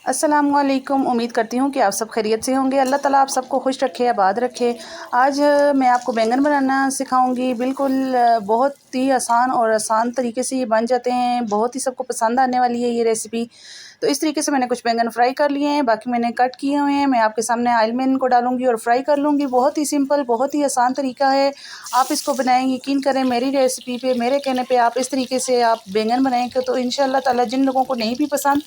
अस्सलामुअलैकुम। उम्मीद करती हूँ कि आप सब खैरियत से होंगे। अल्लाह ताला आप सबको खुश रखे, आबाद रखे। आज मैं आपको बैंगन बनाना सिखाऊंगी। बिल्कुल बहुत ही आसान तरीके से ये बन जाते हैं। बहुत ही सबको पसंद आने वाली है ये रेसिपी। तो इस तरीके से मैंने कुछ बैंगन फ्राई कर लिए हैं, बाकी मैंने कट किए हुए हैं। मैं आपके सामने ऑयल में इनको डालूंगी और फ्राई कर लूँगी। बहुत ही सिंपल, बहुत ही आसान तरीका है। आप इसको बनाएं, यकीन करें मेरी रेसिपी पे, मेरे कहने पे आप इस तरीके से आप बैंगन बनाएंगे तो इंशाल्लाह ताला जिन लोगों को नहीं भी पसंद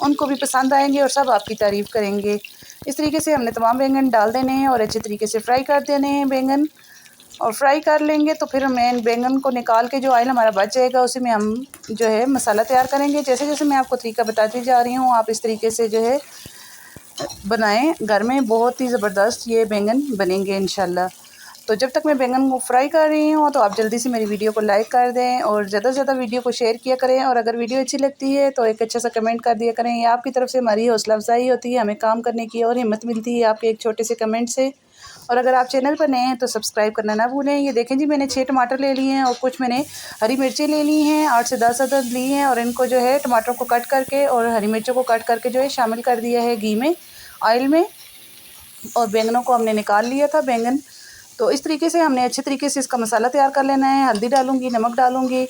उनको भी पसंद आएंगे और सब आपकी तारीफ़ करेंगे। इस तरीके से हमने तमाम बैंगन डाल देने हैं और अच्छे तरीके से फ्राई कर देने हैं बैंगन। और फ्राई कर लेंगे तो फिर मैं बैंगन को निकाल के जो ऑयल हमारा बच जाएगा उसी में हम जो है मसाला तैयार करेंगे। जैसे जैसे मैं आपको तरीका बताती जा रही हूँ, आप इस तरीके से जो है बनाएं। घर में बहुत ही ज़बरदस्त ये बैंगन बनेंगे इंशाल्लाह। तो जब तक मैं बैंगन को फ्राई कर रही हूँ तो आप जल्दी से मेरी वीडियो को लाइक कर दें और ज़्यादा से ज़्यादा वीडियो को शेयर किया करें। और अगर वीडियो अच्छी लगती है तो एक अच्छा सा कमेंट कर दिया करें। ये आपकी तरफ से हमारी हौसला अफजाई होती है, हमें काम करने की और हिम्मत मिलती है आपके एक छोटे से कमेंट से। और अगर आप चैनल पर नए हैं तो सब्सक्राइब करना ना भूलें। ये देखें जी, मैंने 6 टमाटर ले लिए हैं और कुछ मैंने हरी मिर्चें ले ली हैं, 8 से 10 अदद ली हैं। और इनको जो है टमाटर को कट करके और हरी मिर्चों को कट करके जो है शामिल कर दिया है घी में, ऑयल में। और बैंगनों को हमने निकाल लिया था बैंगन। तो इस तरीके से हमने अच्छे तरीके से इसका मसाला तैयार कर लेना है। हल्दी डालूंगी, नमक डालूंगी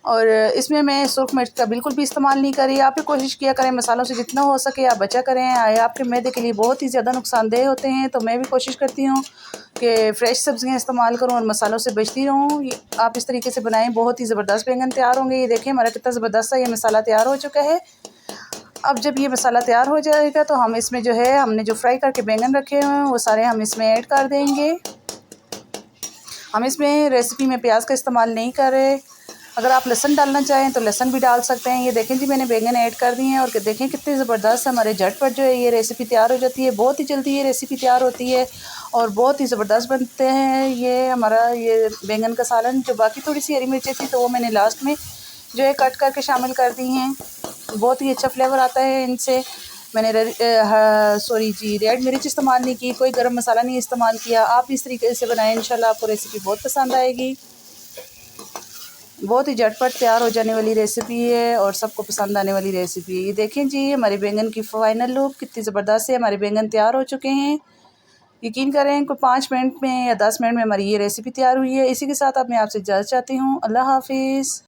और इसमें मैं सुर्ख मिर्च का बिल्कुल भी इस्तेमाल नहीं करी। आप भी कोशिश किया करें मसालों से जितना हो सके आप बचा करें। आपके मैदे के लिए बहुत ही ज़्यादा नुकसानदेह होते हैं। तो मैं भी कोशिश करती हूँ कि फ़्रेश सब्ज़ियाँ इस्तेमाल करूँ और मसालों से बचती रहूँ। आप इस तरीके से बनाएँ, बहुत ही ज़बरदस्त बैंगन तैयार होंगे। ये देखें हमारा कितना ज़बरदस्त सा ये मसाला तैयार हो चुका है। अब जब ये मसाला तैयार हो जाएगा तो हम इसमें जो है हमने जो फ्राई करके बैंगन रखे हुए हैं वो सारे हम इसमें ऐड कर देंगे। हम इसमें रेसिपी में प्याज का इस्तेमाल नहीं कर रहे। अगर आप लहसुन डालना चाहें तो लहसुन भी डाल सकते हैं। ये देखें जी, मैंने बैंगन ऐड कर दिए हैं और देखें कितनी ज़बरदस्त हमारे झटपट जो है ये रेसिपी तैयार हो जाती है। बहुत ही जल्दी ये रेसिपी तैयार होती है और बहुत ही ज़बरदस्त बनते हैं ये हमारा ये बैंगन का सालन। जो बाकी थोड़ी सी हरी मिर्चें थी तो वो मैंने लास्ट में जो है कट करके शामिल कर दी हैं। बहुत ही अच्छा फ्लेवर आता है इनसे। मैंने रेड मिर्च इस्तेमाल नहीं की, कोई गरम मसाला नहीं इस्तेमाल किया। आप इस तरीके से बनाएं, इंशाल्लाह आपको रेसिपी बहुत पसंद आएगी। बहुत ही झटपट तैयार हो जाने वाली रेसिपी है और सबको पसंद आने वाली रेसिपी है। ये देखें जी, हमारे बैंगन की फाइनल लुक कितनी ज़बरदस्त है। हमारे बैंगन तैयार हो चुके हैं। यकीन करें कोई 5 मिनट में या 10 मिनट में हमारी ये रेसिपी तैयार हुई है। इसी के साथ अब मैं आपसे इजाज़त चाहती हूँ। अल्लाह हाफिज़।